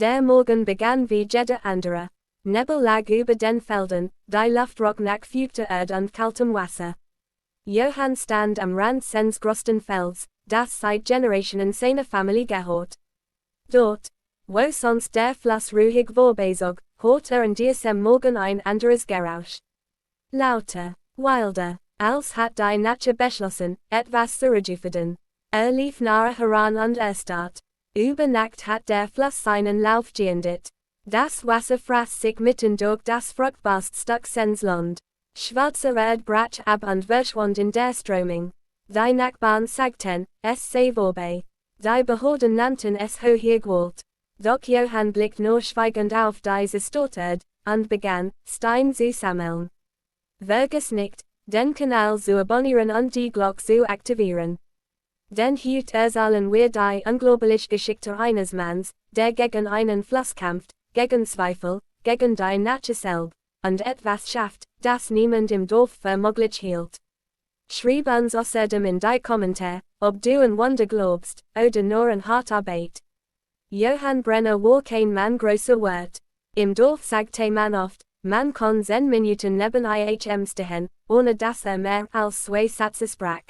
Der Morgen begann wie jede andere. Nebel lag über den Felden, die Luft roch nach feuchter Erde und kaltem Wasser. Johann stand am Rand seines großen Felds, das seit Generationen seiner Familie gehört. Dort, wo sonst der Fluss ruhig vorbeizog, hört an diesem Morgen ein anderes Geräusch. Lauter, wilder, als hat die Natur beschlossen, etwas zurückzuführen. Lief nahe heran und erstarrt. Über Nacht hat der Fluss seinen Lauf geändert. Das Wasser fraß sich mitten durch das fruchtbarste Stück seines Land. Schwarze Erde brach ab und verschwand in der Strömung. Die Nachbarn sagten, es sei vorbei. Die Behörden nannten es hochgewollt. Doch Johann blickt nur schweigend auf diese Erde und begann, Stein zu sammeln. Vergiss nicht, den Kanal zu abonnieren und die Glocke zu aktivieren. Denn hielt erzählen wir die unglaubliche Geschichte eines Manns, der gegen einen Fluss kämpft, gegen Zweifel, gegen die Natur selbst, und etwas schafft, das niemand im Dorf für möglich hielt. Schreib uns außerdem in die Kommentare, ob du an Wunder glaubst, oder nur an Hartarbeit. Johann Brenner war kein Mann großer Wort. Im Dorf sagte man oft, man kann 10 Minuten neben ihm stehen, ohne dass mehr als 2 Sätze sprach.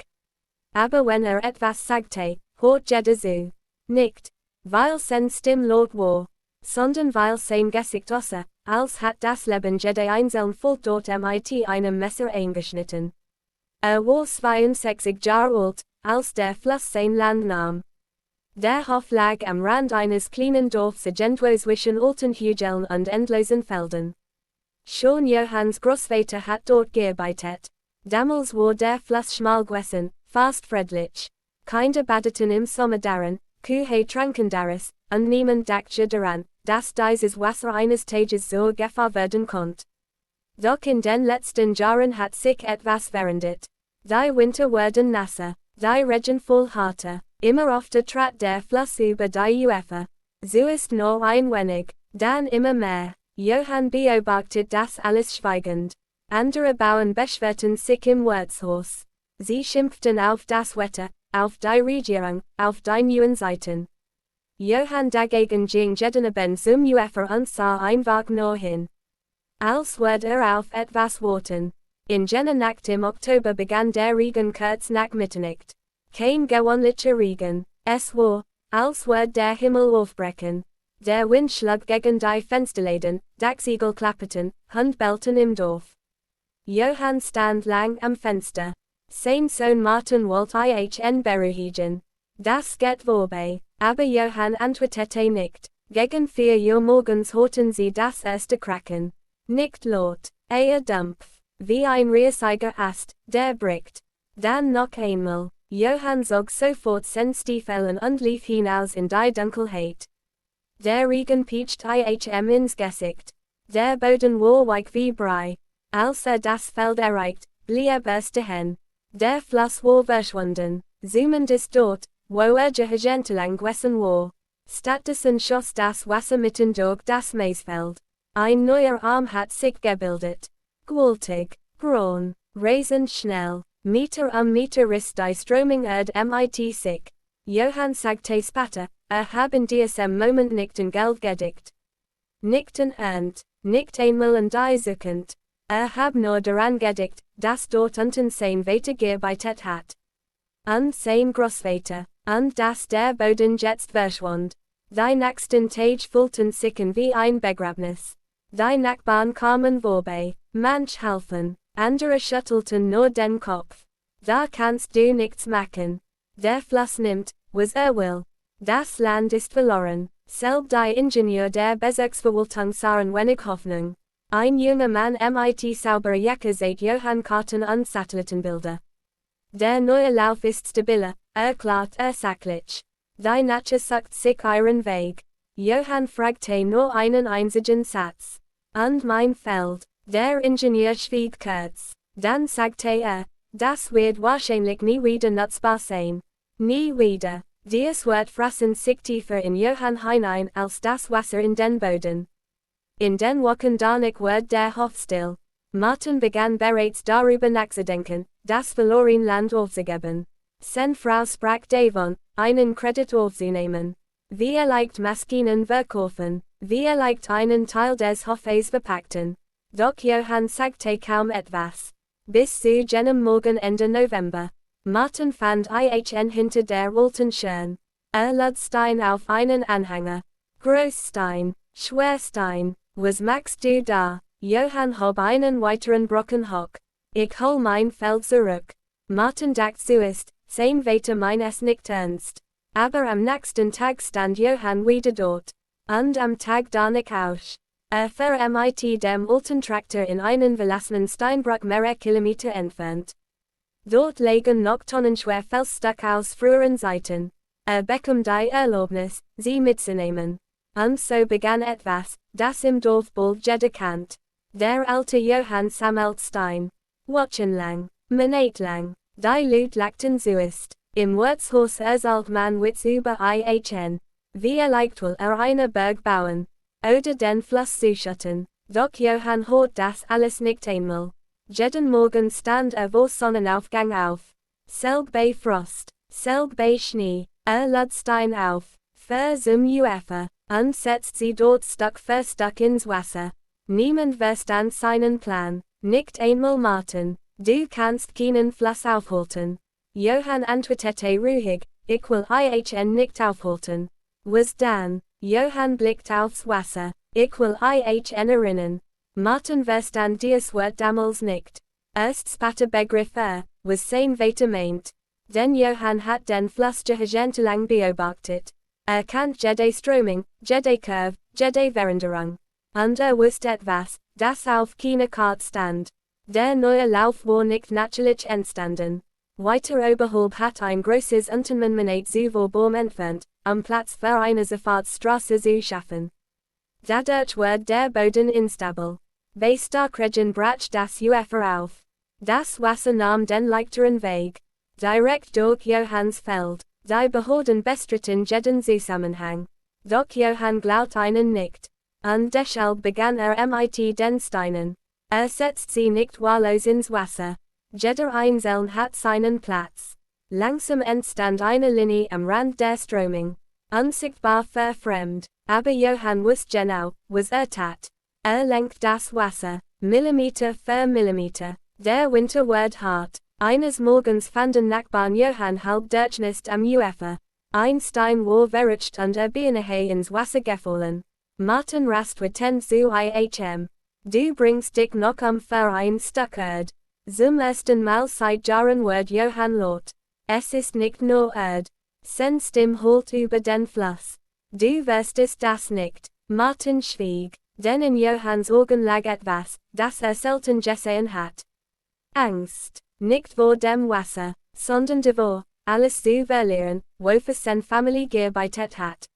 Aber wenn etwas sagte, hört jeder zu. Nicht, weil sein Stimme laut war, sondern weil sein Gesicht aussah, als hat das Leben jede einzelne Volk dort mit einem Messer eingeschnitten. War 62 Jahre alt, als der Fluss sein Land nahm. Der Hof lag am Rand eines kleinen Dorfs irgendwo zwischen alten Hügeln und endlosen Feldern. Schon Johanns Großvater hat dort gearbeitet. Damals war der Fluss schmal gewesen, fast friedlich. Kinder badeten im Sommer darin, Kühe tranken daraus, und niemand dachte daran, dass dieses Wasser eines Tages so Gefahr werden konnte. Doch in den letzten Jahren hat sich etwas verändert. Die Winter wurden nasser, die Regen voll harter, immer öfter trat der Fluss über die Ufer. Zuerst nur ein wenig, dann immer mehr. Johann beobachtet das alles schweigend. Andere Bauern beschwerten sich im Wirtshaus. Sie schimpften auf das Wetter, auf die Regierung, auf die neuen Zeiten. Johann dagegen ging jeden Abend zum Ufer und sah einfach nur hin. Als würde auf etwas warten. In jener Nacht im Oktober begann der Regen kurz nach Mitternacht. Kein gewöhnlicher Regen. Es war, als würde der Himmel aufbrechen. Der Wind schlug gegen die Fensterläden, Dachziegel klapperten, Hund bellten im Dorf. Johann stand lang am Fenster. Sein Sohn Martin wollte ihn beruhigen. Das geht vorbei, aber Johann antwortete nicht. Gegen 4 Uhr morgens hörten sie das erste Kraken. Nicht laut, eher dumpf, wie ein riesiger Ast, der bricht. Dann noch einmal. Johann zog sofort seine Stiefeln und lief hinaus in die Dunkelheit. Der Regen peitscht ihm ins Gesicht. Der Boden war weich wie Brei. Als das Feld erreicht, blieb er stehen. Der Fluss war verschwunden. Zoomend ist dort, wo Jahrzehntelang gewesen war. Stattdessen schoss das Wasser mitten durch das Maisfeld. Ein neuer Arm hat sich gebildet. Gewaltig, braun, rasend schnell. Meter Meter riss die Strömung mit sich. Johann sagte später, haben diesem Moment nicht in Geld gedickt. Nicht in Ernst, nicht einmal in die Zukunft. Hab nur daran gedickt, dass dort unten sein Vater gearbeitet hat. Und sein Großvater, und dass der Boden jetzt verschwand. Die nächsten Tage fühlten sich wie ein Begräbnis. Die Nachbarn kamen vorbei, manch halfen, andere schüttelten nur den Kopf. Da kannst du nichts machen. Der Fluss nimmt, was will. Das Land ist verloren. Selbst die Ingenieur der Bezirksverwaltung sahen wenig Hoffnung. Ein junger Mann mit saubere Jacke sieht Johann Karten und Satellitenbilder. Der neue Lauf ist stabiler, klar, sachlich. Die Natur sucht sich ihren Weg. Johann fragte nur einen einzigen Satz. Und mein Feld. Der Ingenieur schwieg kurz. Dann sagte das wird wahrscheinlich nie wieder nutzbar sein. Nie wieder. Dies wird fressen sich tiefer in Johann hinein als das Wasser in den Boden. In den Wochen danach wurde der Hof still. Martin begann bereits darüber nachzudenken, das verlorene Land aufzugeben. Seine Frau sprach davon, einen Kredit aufzunehmen. Wir leicht Maskinen verkaufen, wir leicht einen Teil des Hofes verpackten. Doch Johann sagte kaum etwas. Bis zu jenem Morgen Ende November. Martin fand ihn hinter der alten Schirn. Lud Stein auf einen Anhänger. Großstein, Schwerstein, was machst du da? Johann hob einen weiteren Brocken hoch. Ich hol mein Feld zurück. Martin dacht zuerst, sein weiter meines nicht ernst. Aber am nächsten Tag stand Johann wieder dort. Und am Tag danach auch. Fuhr mit dem alten Traktor in einen verlassenen Steinbruch mehrere Kilometer entfernt. Dort lagen noch tonnenschwer Felsstück aus früheren Zeiten. Bekam die Erlaubnis, sie mitzunehmen. Und so begann etwas, das im Dorf bald jeder kannt. Der alte Johann sammelt Stein. Wochenlang, monatelang, die Leute lachten zuerst. Im Wirtshaus erzählt man Witz über ihn. Wie leicht will eine Burg bauen. Oder den Fluss zuschutten. Doch Johann hört das alles nicht einmal. Jeden Morgen stand vor Sonnenaufgang auf. Selb bei Frost, selb bei Schnee, lud Stein auf, für zum Ufer, und setzt sie dort Stück für Stück ins Wasser. Niemand verstand seinen Plan, nicht einmal Martin. Du kannst keinen Fluss aufhalten. Johann antwortete ruhig, ich will ihn nicht aufhalten. Was dann? Johann blickt aufs Wasser, ich will ihn erinnern. Martin verstand dies Wort damals nicht. Erst später begriff was sein weiter meint. Denn Johann hat den Fluss Jahrzehntelang beobachtet. Kannt jede Strömung, jede Curve, jede Veränderung. Und wusste etwas, das auf keiner Karte stand. Der neue Lauf war nicht natürlich entstanden. Weiter oberhalb hat ein großes Unternehmen zu Baum entfernt, Platz für eine Fahrtstraße zu schaffen. Dadurch wird der Boden instabil. Bei Starkregen brach das Ufer auf. Das Wasser nahm den leichteren Weg. Direkt durch Johanns Feld. Die Behörden bestritten jeden Zusammenhang. Doch Johann glaubt ihnen nicht. Und deshalb begann mit den Steinen. Setzt sie nicht wahllos ins Wasser. Jeder Einzelne hat seinen Platz. Langsam entstand eine Linie am Rand der Strömung. Unsichtbar für fremd. Aber Johann wusste genau, was tat. Lenkt das Wasser, Millimeter für Millimeter. Der Winter wird hart. Eines Morgens fanden Nachbarn Johann halb durchnässt am Ufer. Ein Stein war verrutscht und beinahe ins Wasser gefallen. Martin rast zu ihm. Du bringst dich noch für ein Stück Erd. Zum ersten Mal seit Jahren wird Johann laut. Es ist nicht nur Erd. Sein Stimme holt über den Fluss. Du wirst es das nicht. Martin schwieg, denn in Johanns Augen lag etwas, das selten gesehen hat. Angst, nicht vor dem Wasser, sondern davor, alles zu verlieren, wofür seine Familie gearbeitet hat.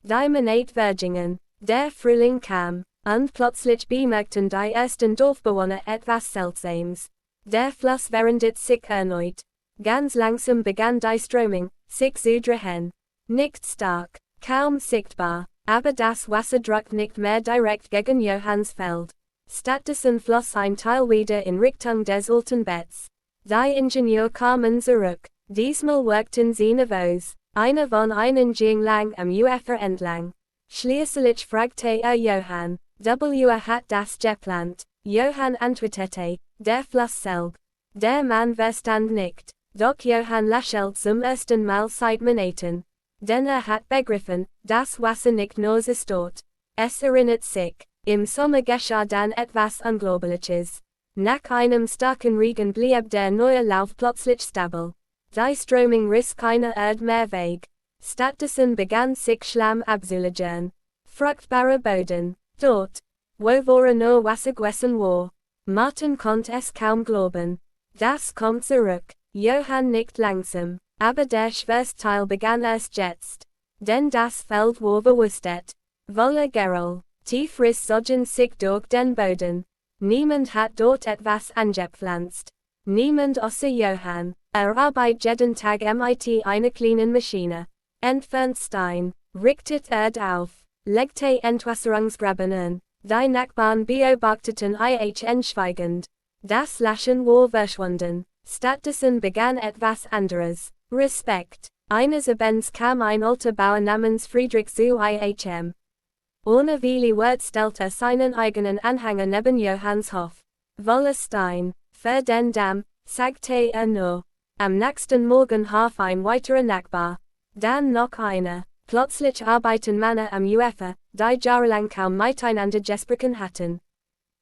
Die Monate vergingen, der Frühling kam, und plötzlich bemerkten die ersten Dorfbewohner etwas Seltsames. Der Fluss veränderte sich erneut. Ganz langsam begann die Strömung, sich zu drehen. Nicht stark, kaum sichtbar, aber das Wasser drückt nicht mehr direkt gegen Johanns Feld. Stattdessen floss ein Teil wieder in Richtung des alten Betts. Die Ingenieur kamen zurück. Diesmal workten sie nervös. Einer von ihnen ging lang am Ufer entlang. Schließlich fragte Johann, hat das geplant? Johann antwortete, der Fluss selb. Der Mann verstand nicht. Doch Johann lächelte zum ersten Mal seit Monaten. Denn hat begriffen, das Wasser nicht nur ist dort. Es erinnert sich. Im Sommer geschah dann etwas Unglaubliches. Nach einem starken Regen blieb der neue Lauf plötzlich stabil. Die Strömung riss keine Erde mehr weg. Stattdessen begann sich Schlamm abzulagern. Fruchtbarer Boden. Dort, wo vorher nur Wasser gewesen war. Martin konnte es kaum glauben. Das kommt zurück. Johann nickt langsam. Aber der schwerste Teil begann erst jetzt. Denn das Feld war verwüstet. Voller Geröll. Tief riss Sogen sich durch den Boden. Niemand hat dort etwas angepflanzt. Niemand außer Johann. Arbeitet jeden Tag mit einer kleinen Maschine. Entfernt Stein, richtet Erd auf, legte Entwässerungsgraben an. Die Nachbarn beobachteten ihn schweigend. Das Lachen war verschwunden. Stattdessen begann etwas anderes. Respekt. Eines abends kam ein alter Bauer namens Friedrich zu ihm. Ohne viele Wort stellte seinen eigenen Anhänger neben Johanns Hof. Wolle Stein, für den Damm, sagte nur. Am nächsten Morgen half ein weiterer Nachbar. Dann noch einer. Plötzlich arbeiten Männer am Ufer, die jahrelang kaum miteinander gesprochen hatten.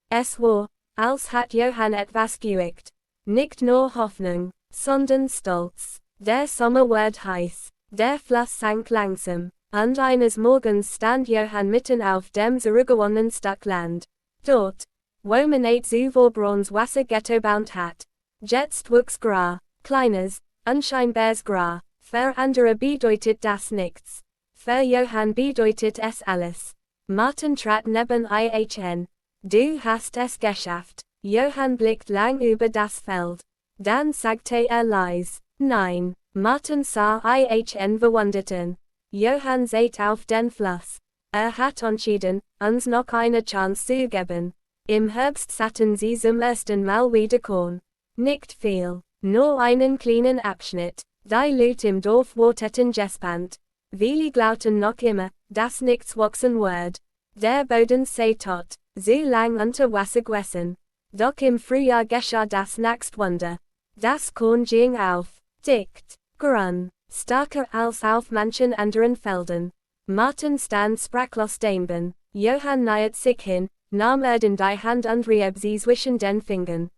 Es war, als hat Johann etwas geweckt. Nicht nur Hoffnung, sondern Stolz. Der Sommer wurde heiß. Der Fluss sank langsam. Und eines Morgens stand Johann mitten auf dem zurückgewonnenen Stück Land. Dort, wo man nicht so braunes Wasser getobaut hat. Jetzt wuchs Gras, kleines, unscheinbares Gras. Für andere bedeutet das nichts. Für Johann bedeutet es alles. Martin trat neben ihn. Du hast es geschafft. Johann blickt lang über das Feld. Dann sagte leise, nein. Martin sah ihn verwunderten. Johann sieht auf den Fluss. Hat entschieden, uns noch eine Chance zu geben. Im Herbst satten sie zum ersten Mal wieder Korn. Nicht viel, nur einen kleinen Abschnitt. Die Leute im Dorf warteten gespannt. Viele glaubten noch immer, dass nichts wachsen wird. Der Boden sei tot, so lang unter Wasser gewesen. Doch im Frühjahr geschah das nächste Wunder. Das Korn ging auf, dicht, grün, stärker als auf manchen anderen Feldern. Martin stand sprachlos daneben. Johann nähert sich hin, nahm in die Hand und rieb sie zwischen den Fingern.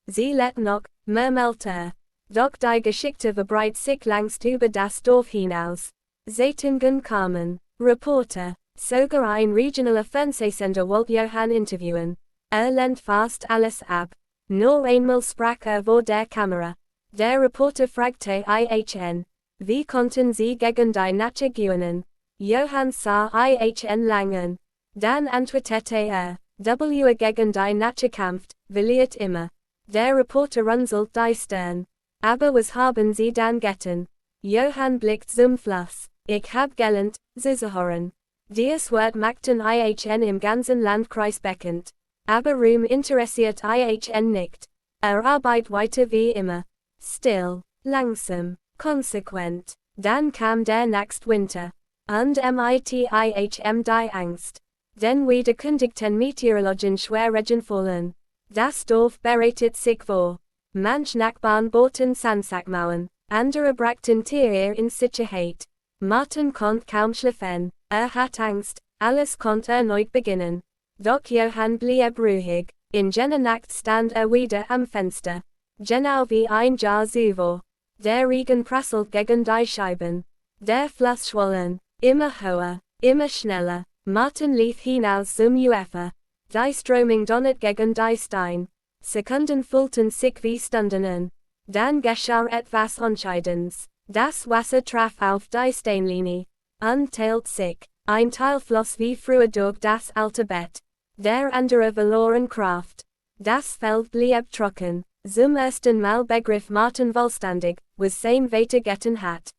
Sie lädt noch, murmelte Doch die Geschichte verbreitet sich längst über das Dorf hinaus. Zeitungen kamen, Reporter, sogar ein regionaler Fernsehsender wollte Johann interviewen. Lehnt fast alles ab. Nur einmal sprach vor der Kamera. Der Reporter fragte ihn, wie konnten Sie gegen die Natur gewinnen? Johann sah ihn lang an. Dann antwortete W gegen die Natur kämpft, verliert immer. Der Reporter runzelt die Stirn. Aber was haben Sie dann getan? Johann blickt zum Fluss. Ich hab gelernt, zu hören. Dies Wort machten ihn im ganzen Landkreis bekannt. Aber Ruhm interessiert ihn nicht. Arbeit weiter wie immer. Still, langsam, konsequent. Dann kam der nächste Winter. Und mithm die Angst. Denn wieder kündigten Meteorologen schwere fallen. Das Dorf bereitet sich vor. Manch Nachbarn boten Sandsackmauern, andere brachten Tiere in Sicherheit. Martin konnte kaum schlafen, hat Angst, alles konnte erneut beginnen. Doch Johann blieb ruhig, in jener Nacht stand wieder am Fenster. Genau wie ein Jahr zuvor. Der Regen prasselt gegen die Scheiben. Der Fluss schwollen, immer höher, immer schneller. Martin lief hinaus zum Ufer. Die Strömung donnert gegen die Stein. Sekunden fühlten sich wie Stunden an. Dann geschah etwas Entscheidendes. Das Wasser traf auf die Steinlinie. Und teilt sich. Ein Teil floss wie früher durch das alte Bett. Der andere verlor an Kraft. Das Feld blieb trocken. Zum ersten Mal begriff Martin vollständig, was sein weitergetan hat.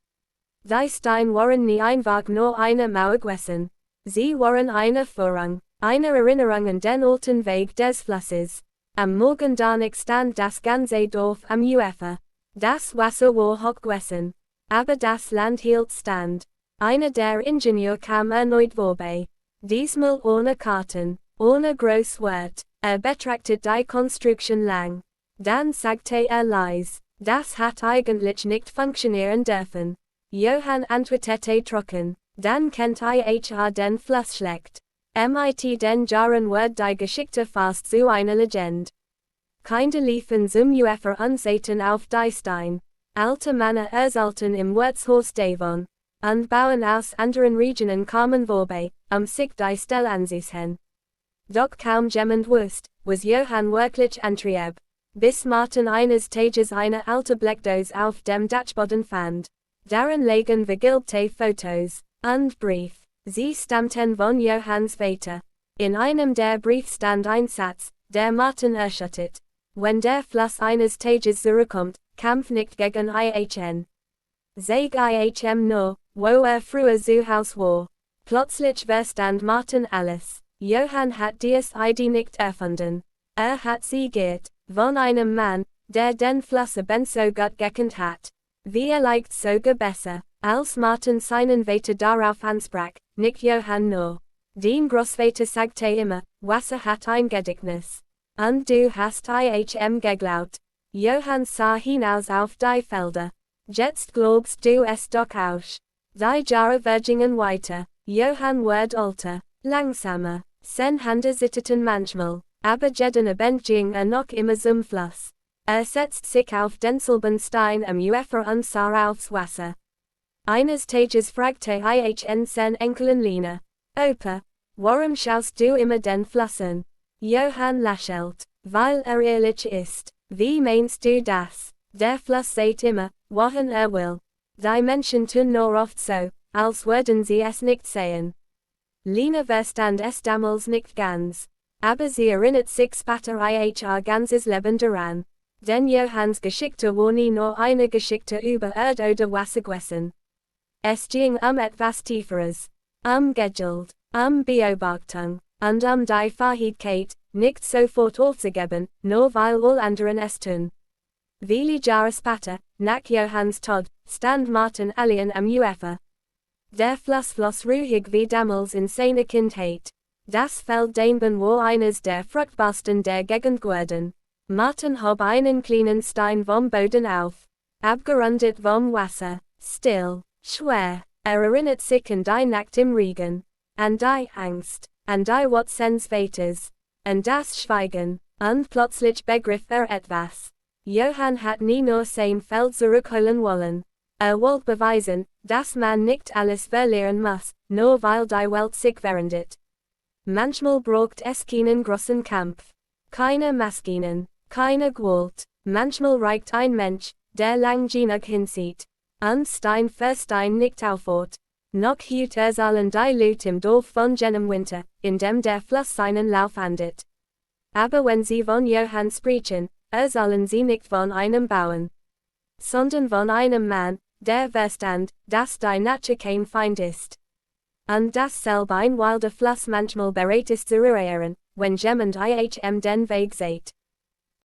Die Steine waren nie einfach nur eine Mauer gewesen. Sie waren eine Führung, eine Erinnerung an den alten Weg des Flusses. Am Morgen danach stand das ganze Dorf am Ufer. Das Wasser war hoch gewesen. Aber das Land hielt stand. Einer der Ingenieure kam erneut vorbei. Diesmal ohne Karten, ohne Großwort. Betrachtet die Konstruktion lang. Dann sagte leise, das hat eigentlich nicht funktionieren dürfen. Johann antwortete trocken, dann kennt ihr den Fluss schlecht. Mit den Jahren wird die Geschichte fast zu einer Legende. Kinder liefen zum Ufer und saßen auf die Steine. Alte Männer erzählten im Wirtshaus davon. Und Bauern aus anderen Regionen kamen vorbei, sich die Stelle anzusehen. Doch kaum jemand wusste, was Johann wirklich antrieb. Bis Martin eines Tages eine alte Bleckdose auf dem Dachboden fand. Darin lagen vergilbte Fotos und Brief. Sie stammten von Johanns Vater. In einem der Brief stand ein Satz, der Martin erschüttert. Wenn der Fluss eines Tages zurückkommt, kämpf nicht gegen ihn. Sag ihm nur, wo früher zu Haus war. Plötzlich verstand Martin alles. Johann hat dies Idee nicht erfunden. Hat sie geirrt, von einem Mann, der den Fluss so gut gekannt hat. Wir leicht sogar besser, als Martin seinen Vater darauf ansprach, nicht Johann nur. Den Großvater sagte immer, Wasser hat ein Gedächtnis. Und du hast ihm geglaubt. Johann sah hinaus auf die Felder. Jetzt glaubst du es doch auch. Die Jahre vergingen weiter. Johann wurde älter, langsamer. Seine Hände zitterten manchmal, aber jeden Abend ging noch immer zum Fluss. Setzt sich auf denselben Stein am Ufer und sah aufs Wasser. Eines Tages fragte ihn sein Enkelin Lina, Opa, warum schaust du immer den Fluss an? Johann lächelt, weil ehrlich ist. Wie meinst du das? Der Fluss sagt immer, wohin will. Die Menschen tun nur oft so, als würden sie es nicht sehen. Lina verstand es damals nicht ganz. Aber sie erinnert sich später ihr ganzes Leben daran. Denn Johanns Geschichte war nie nur eine Geschichte über Erd oder Wasser gewesen. Es ging etwas Tieferes. Geduld, Beobachtung, und die Fähigkeit, nicht sofort aufzugeben, nur weil all anderen es tun. Viele Jahre später, nach Johanns Tod, stand Martin allein am Ufer. Der Fluss floss ruhig wie damals in seiner Kindheit. Das Feld daneben war eines der fruchtbarsten der Gegend geworden. Martin hob einen kleinen Stein vom Boden auf. Abgerundet vom Wasser. Still, schwer. Erinnert sich an die Nacht im Regen. An die Angst. An die Wort seines Vaters. An das Schweigen. Und plötzlich begriff etwas. Johann hat nie nur sein Feld zurückholen wollen. Wollte beweisen, dass man nicht alles verlieren muss, nur weil die Welt sich verändert. Manchmal braucht es keinen großen Kampf. Keine Maschinen. Keine Gewalt. Manchmal reicht ein Mensch, der lang genug hinsieht. Und Stein für Stein nicht aufhört. Noch hüt allen die Leute im Dorf von jenem Winter, in dem der Fluss seinen Lauf ändert. Aber wenn sie von Johann sprechen, sollen sie nicht von einem Bauern, sondern von einem Mann, der verstand, dass die Natur kein Feind ist. Und dasselbe ein wilder Fluss manchmal bereit ist zu reagieren, wenn jemand den Weg sieht.